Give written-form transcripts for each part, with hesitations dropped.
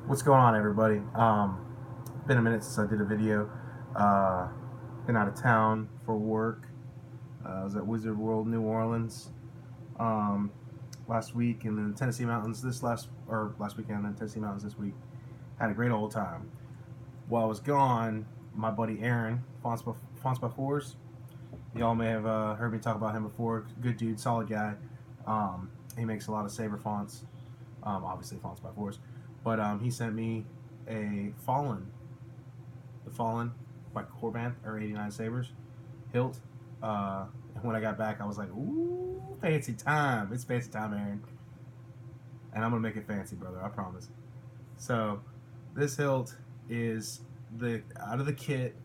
What's going on, everybody? Been a minute since I did a video. Uh, been out of town for work. I was at Wizard World, New Orleans, um, last week, and then Tennessee Mountains last weekend, and then Tennessee Mountains this week. Had a great old time. While I was gone, my buddy Aaron, Fonts by Fours. Y'all may have heard me talk about him before. Good dude, solid guy. He makes a lot of saber fonts, obviously fonts by Fours. But he sent me a the Fallen by Korbanth or 89 Sabers, Hilt. And when I got back, I was like, "Ooh, fancy time! It's fancy time, Aaron." And I'm gonna make it fancy, brother. I promise. So, this hilt is the out of the kit.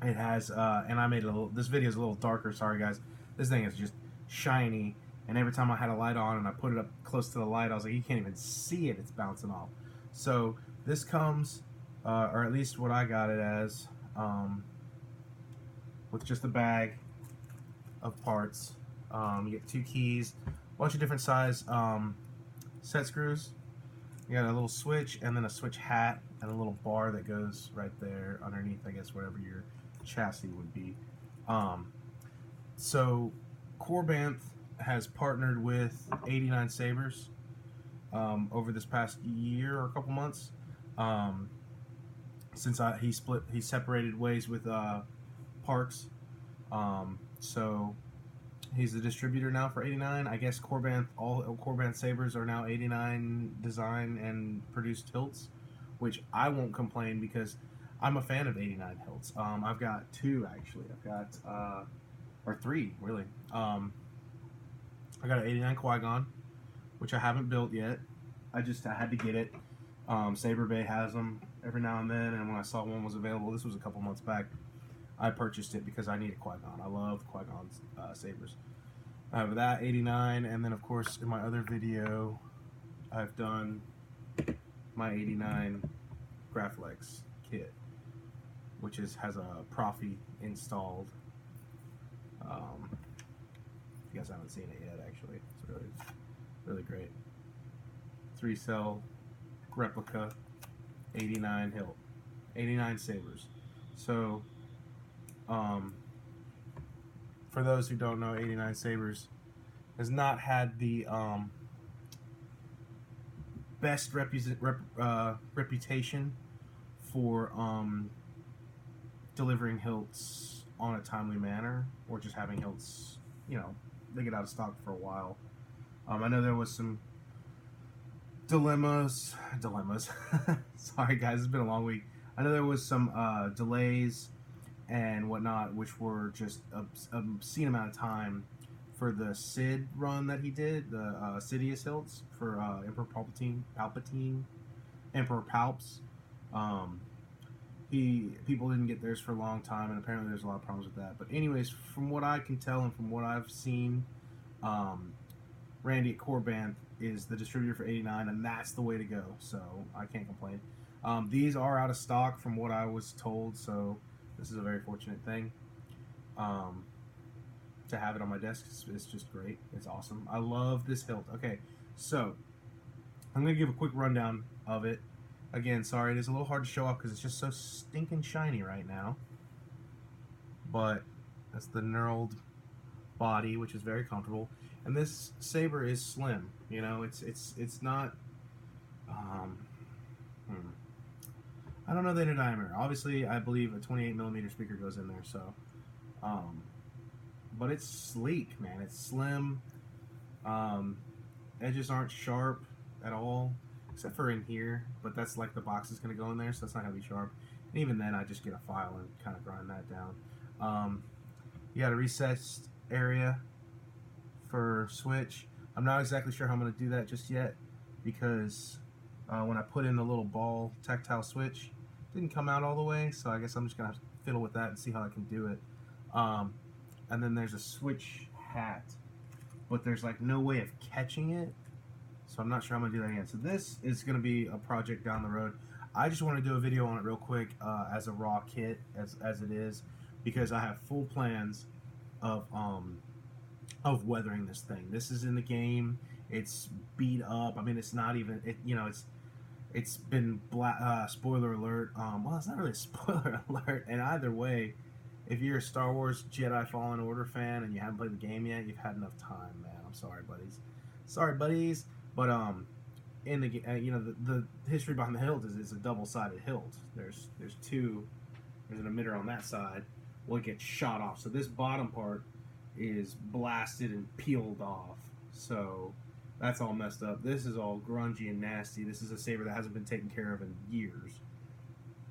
It has, and I made a little. This video is a little darker. Sorry, guys. This thing is just shiny, and every time I had a light on and I put it up close to the light, I was like, you can't even see it. It's bouncing off. So this comes, or at least what I got it as, with just a bag of parts. You get 2 keys, a bunch of different size set screws. You got a little switch and then a switch hat and a little bar that goes right there underneath, I guess, wherever your chassis would be. So Korbanth has partnered with 89 Sabers over this past year or a couple months. Since he separated ways with Parks. So he's the distributor now for 89. I guess all Korbanth Sabers are now 89 design and produced hilts, which I won't complain because I'm a fan of 89 hilts. I've got 2 actually. I've got or 3 really. I got an 89 Qui-Gon, which I haven't built yet. I had to get it. Saber Bay has them every now and then, and when I saw one was available, this was a couple months back, I purchased it because I need a Qui-Gon. I love Qui-Gon's sabers. I have that 89, and then of course in my other video, I've done my 89 Graflex kit, which has a Profi installed. You guys haven't seen it yet, actually. It's really great. 3-cell replica 89 Hilt, 89 Sabers. So, for those who don't know, 89 Sabers has not had the best reputation for delivering hilts on a timely manner, or just having hilts, they get out of stock for a while. I know there was some dilemmas. Sorry, guys, it's been a long week. I know there was some delays and whatnot, which were just an obscene amount of time for the Sid run that he did, the Sidious hilts for Emperor Palpatine, Emperor Palps. People didn't get theirs for a long time, and apparently there's a lot of problems with that. But anyways, from what I can tell and from what I've seen, Randy at Korbanth is the distributor for 89, and that's the way to go. So I can't complain. These are out of stock from what I was told, so this is a very fortunate thing. To have it on my desk is just great. It's awesome. I love this hilt. Okay, so I'm going to give a quick rundown of it. Again, sorry, it is a little hard to show off because it's just so stinking shiny right now. But that's the knurled body, which is very comfortable. And this saber is slim. It's not. I don't know the inner diameter. Obviously, I believe a 28mm speaker goes in there. So, but it's sleek, man. It's slim. Edges aren't sharp at all, except for in here, but that's like the box is going to go in there, so that's not going to be sharp. And even then, I just get a file and kind of grind that down. You got a recessed area for switch. I'm not exactly sure how I'm going to do that just yet, because when I put in the little ball tactile switch, it didn't come out all the way, so I guess I'm just going to fiddle with that and see how I can do it. And then there's a switch hat, but there's like no way of catching it. So I'm not sure I'm going to do that again. So this is going to be a project down the road. I just want to do a video on it real quick as a raw kit, as it is, because I have full plans of weathering this thing. This is in the game. It's beat up. I mean, it's not even, it's It's been spoiler alert. Well, it's not really a spoiler alert. And either way, if you're a Star Wars Jedi Fallen Order fan and you haven't played the game yet, you've had enough time, man. I'm sorry, buddies. Sorry, buddies. But in the the history behind the hilt is it's a double-sided hilt. There's two. There's an emitter on that side. Well, it gets shot off. So this bottom part is blasted and peeled off. So that's all messed up. This is all grungy and nasty. This is a saber that hasn't been taken care of in years.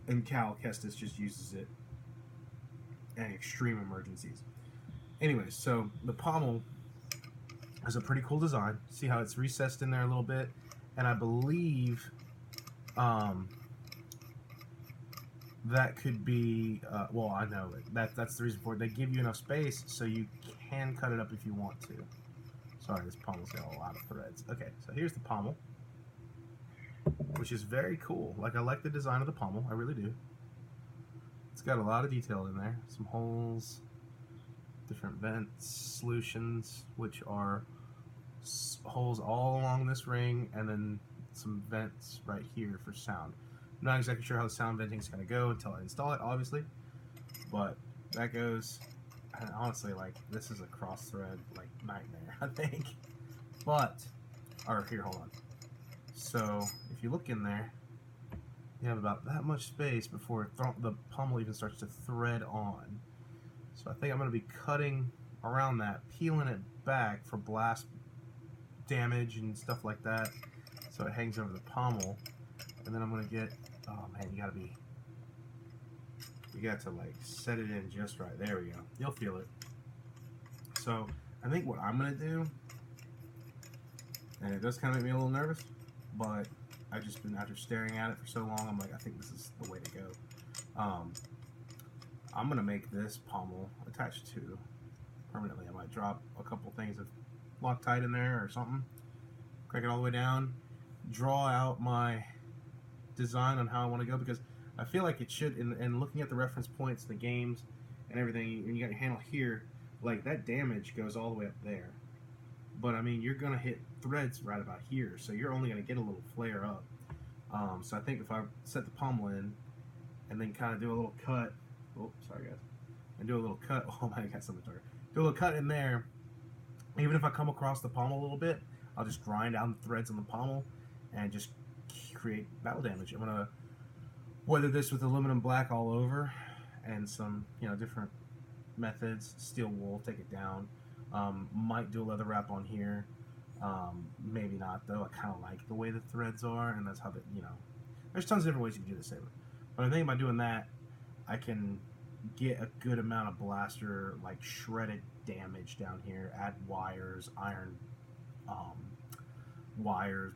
And Cal Kestis just uses it in extreme emergencies. Anyway, so the pommel is a pretty cool design. See how it's recessed in there a little bit? And I believe that could be, well, I know that's the reason for it. They give you enough space so you can cut it up if you want to. Sorry, this pommel's got a lot of threads. Okay, so here's the pommel, which is very cool. Like, I like the design of the pommel, I really do. It's got a lot of detail in there. Some holes, different vents, solutions, which are holes all along this ring, and then some vents right here for sound. I'm not exactly sure how the sound venting is going to go until I install it, obviously, but that goes. And honestly, like, this is a cross thread like nightmare, I think. But, or here, hold on. So if you look in there, you have about that much space before the pommel even starts to thread on. So I think I'm going to be cutting around that, peeling it back for blast damage and stuff like that, so it hangs over the pommel. And then I'm going to get, oh man, you got to like set it in just right. There we go. You'll feel it. So I think what I'm going to do, and it does kind of make me a little nervous, but I've just been, after staring at it for so long, I'm like, I think this is the way to go. I'm going to make this pommel attached to permanently. I might drop a couple things of Loctite in there or something, crank it all the way down, draw out my design on how I want to go, because I feel like it should, and looking at the reference points, the games, and everything, and you got your handle here, like, that damage goes all the way up there. But, I mean, you're going to hit threads right about here, so you're only going to get a little flare up. So I think if I set the pommel in, and then kind of do a little cut, oh, sorry guys, and do a little cut, oh my, I got something dark. Do a little cut in there, even if I come across the pommel a little bit, I'll just grind down the threads on the pommel, and just create battle damage. I'm going to weather this with aluminum black all over, and some, different methods. Steel wool, take it down. Might do a leather wrap on here. Maybe not, though. I kind of like the way the threads are, and that's how there's tons of different ways you can do the saber. But I think by doing that, I can get a good amount of blaster, like, shredded damage down here. Add wires, iron wires,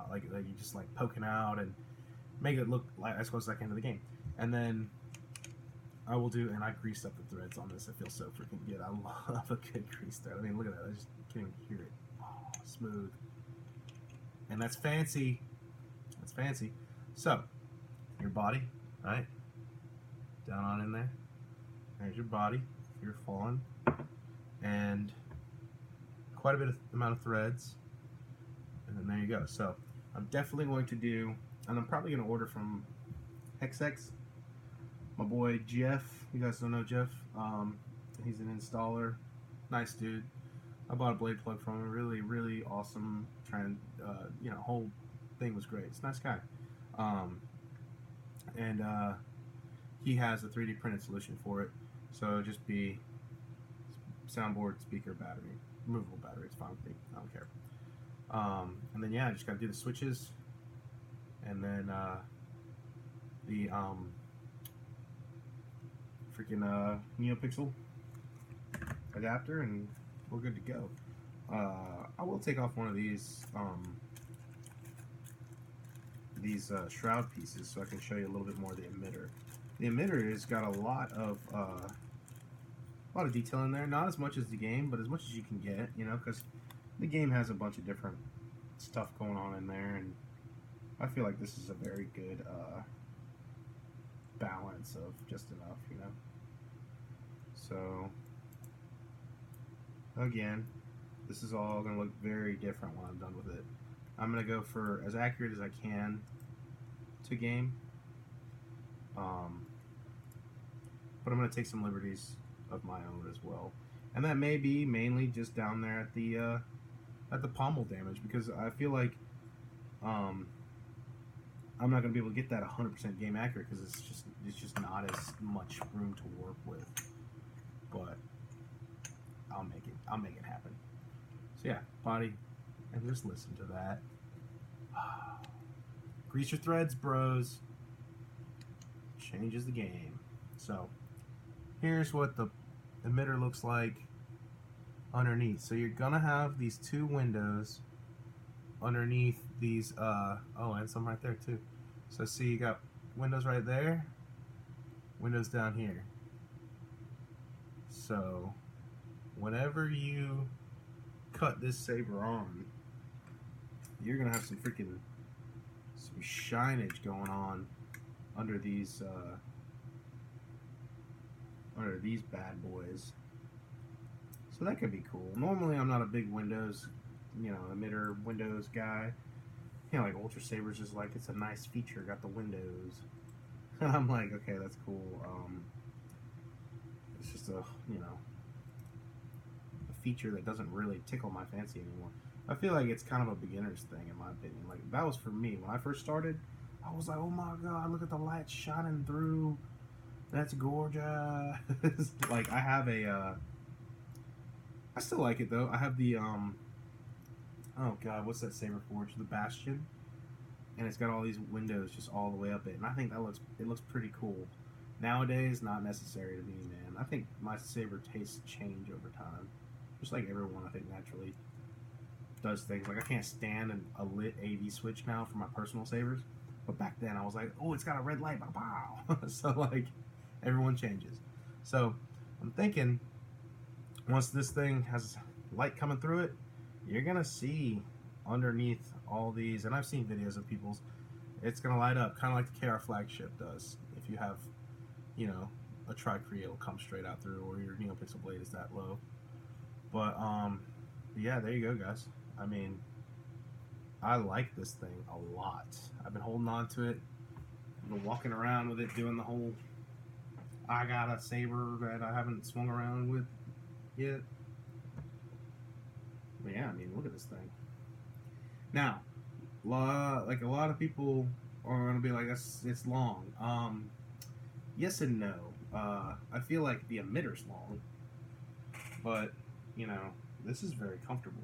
like you just like poking out, and make it look like as close as I can to the game. And then I will do, and I greased up the threads on this. It feels so freaking good. I love a good grease thread. I mean, look at that. I just can't even hear it. Oh, smooth. And that's fancy. That's fancy. So, your body, right? Down on in there. There's your body. You're falling. And quite a bit of amount of threads. And then there you go. So, I'm definitely going to do, and I'm probably going to order from XX. My boy Jeff, you guys don't know Jeff, he's an installer, nice dude. I bought a blade plug from him, really, really awesome, whole thing was great. It's a nice guy. He has a 3D printed solution for it, so it'll just be soundboard, speaker, battery, removable battery, it's fine with me, I don't care. And then I just gotta do the switches, and then the freaking NeoPixel adapter, and we're good to go. I will take off one of these shroud pieces so I can show you a little bit more of the emitter. The emitter has got a lot of detail in there. Not as much as the game, but as much as you can get, because the game has a bunch of different stuff going on in there, and I feel like this is a very good balance of just enough, So, again, this is all going to look very different when I'm done with it. I'm going to go for as accurate as I can to game. But I'm going to take some liberties of my own as well. And that may be mainly just down there at the pommel damage, because I feel like I'm not going to be able to get that 100% game accurate, because it's just not as much room to work with. But I'll make it happen. So yeah, body, and just listen to that. Grease your threads, bros. Changes the game. So here's what the emitter looks like underneath. So you're gonna have these two windows underneath these oh, and some right there too. So see, you got windows right there, windows down here. So whenever you cut this saber on, you're gonna have some shinage going on under these bad boys. So that could be cool. Normally I'm not a big Windows, emitter Windows guy. Like Ultra Sabers is like, it's a nice feature, got the windows. And I'm like, okay, that's cool. It's just a feature that doesn't really tickle my fancy anymore. I feel like it's kind of a beginner's thing, in my opinion. Like, that was for me. When I first started, I was like, oh my god, look at the light shining through. That's gorgeous. Like, I have a, I still like it though. I have the, oh god, what's that saber forge? The Bastion. And it's got all these windows just all the way up it. And I think it looks pretty cool. Nowadays, not necessary to me, man. I think my saber tastes change over time. Just like everyone, I think, naturally does things. Like, I can't stand a lit AV switch now for my personal sabers. But back then, I was like, oh, it's got a red light. Wow. So, like, everyone changes. So, I'm thinking, once this thing has light coming through it, you're going to see underneath all these, and I've seen videos of people's, it's going to light up, kind of like the KR flagship does. If you have, a Tri-Cree, it'll come straight out through, or your NeoPixel blade is that low. But, yeah, there you go, guys. I mean, I like this thing a lot. I've been holding on to it. I've been walking around with it, doing the whole, I got a saber that I haven't swung around with yet. But yeah, I mean, look at this thing. Now, like a lot of people are gonna be like, it's long. Yes and no. I feel like the emitter's long, but this is very comfortable.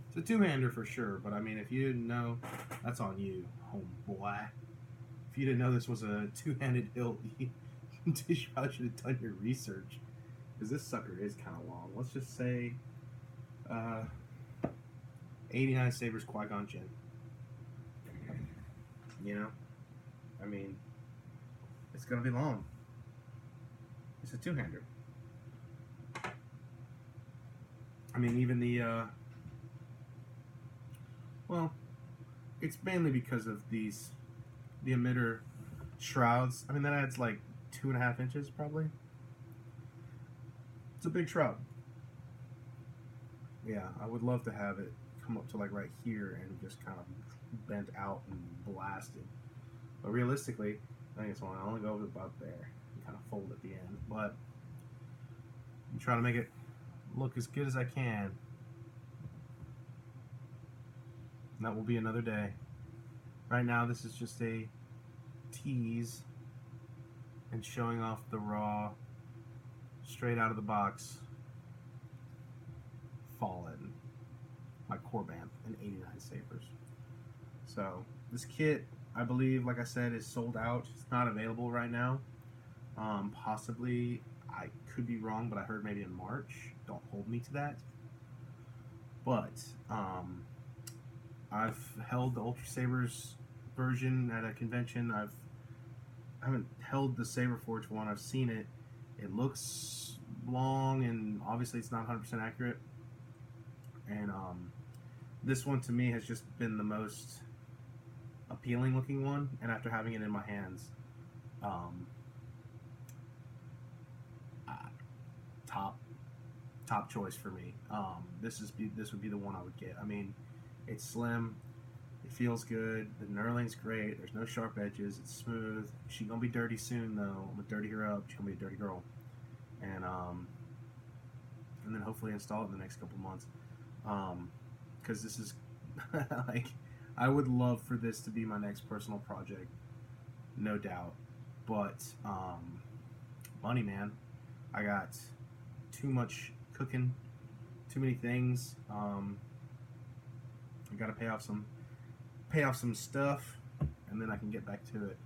It's a two-hander for sure, but I mean, if you didn't know, that's on you, homeboy. If you didn't know this was a two-handed hilt, you probably should have done your research, because this sucker is kind of long. Let's just say 89 Sabers Qui-Gon Jinn. I mean, it's gonna be long. It's a two-hander. I mean, even the well, it's mainly because of the emitter shrouds. I mean, that adds like 2.5 inches probably. It's a big shroud. Yeah, I would love to have it come up to like right here and just kind of bent out and blasted. But realistically, I think it's only go about there and kind of fold at the end. But I'm trying to make it look as good as I can. And that will be another day. Right now, this is just a tease and showing off the raw, straight out of the box, Fallen by Korbanth and 89 Sabers. So this kit, I believe, like I said, is sold out. It's not available right now. Possibly, I could be wrong, but I heard maybe in March. Don't hold me to that. But I've held the Ultra Sabers version at a convention. I haven't held the Saber Forge one. I've seen it. It looks long, and obviously it's not 100% accurate. And this one to me has just been the most appealing looking one. And after having it in my hands, top choice for me. This would be the one I would get. I mean, it's slim. It feels good. The knurling's great. There's no sharp edges. It's smooth. She's gonna be dirty soon though. I'm gonna dirty her up. She's gonna be a dirty girl, and then hopefully install it in the next couple months. Because this is like, I would love for this to be my next personal project, no doubt. But money, man. I got too much cooking, too many things. I got to pay off some stuff, and then I can get back to it.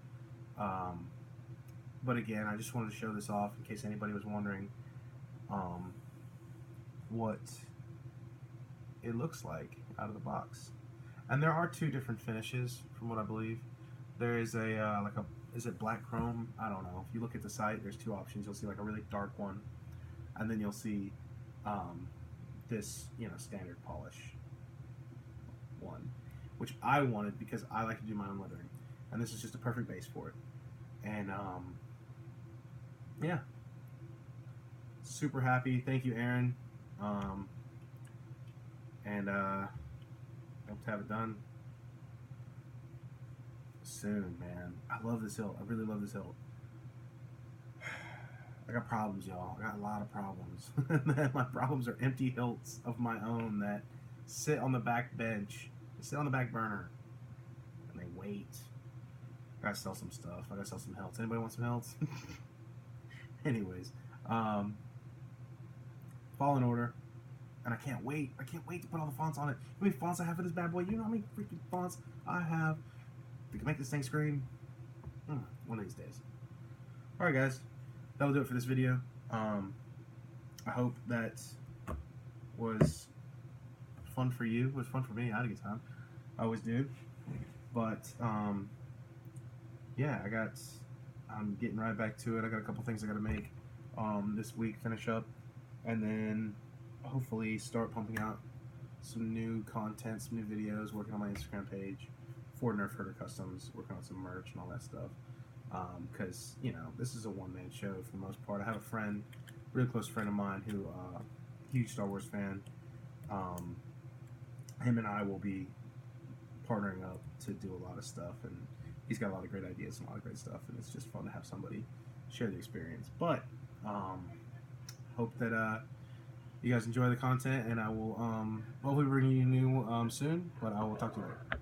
But again, I just wanted to show this off in case anybody was wondering what it looks like out of the box. And there are two different finishes, from what I believe. There is a is it black chrome? I don't know. If you look at the site, there's two options. You'll see like a really dark one, and then you'll see this, standard polish one, which I wanted because I like to do my own leathering, and this is just a perfect base for it. And yeah, super happy. Thank you, Aaron. And hope to have it done soon, man. I love this hilt. I really love this hilt. I got problems, y'all. I got a lot of problems. My problems are empty hilts of my own that sit on the back bench. They sit on the back burner, and they wait. I gotta sell some stuff. I gotta sell some hilts. Anybody want some hilts? Anyways, Fallen Order. And I can't wait. I can't wait to put all the fonts on it. How many fonts I have for this bad boy? You know how many freaking fonts I have? We can make this thing scream. One of these days. Alright, guys. That'll do it for this video. I hope that was fun for you. It was fun for me. I had a good time. I always do. But, yeah, I'm getting right back to it. I got a couple things I got to make this week, finish up. And then hopefully start pumping out some new content, some new videos, working on my Instagram page for Nerf Herder Customs, working on some merch and all that stuff. Because, this is a one-man show for the most part. I have a friend, really close friend of mine who, huge Star Wars fan. Him and I will be partnering up to do a lot of stuff, and he's got a lot of great ideas and a lot of great stuff, and it's just fun to have somebody share the experience. But, hope that, you guys enjoy the content, and I will hopefully bring you new soon, but I will talk to you later.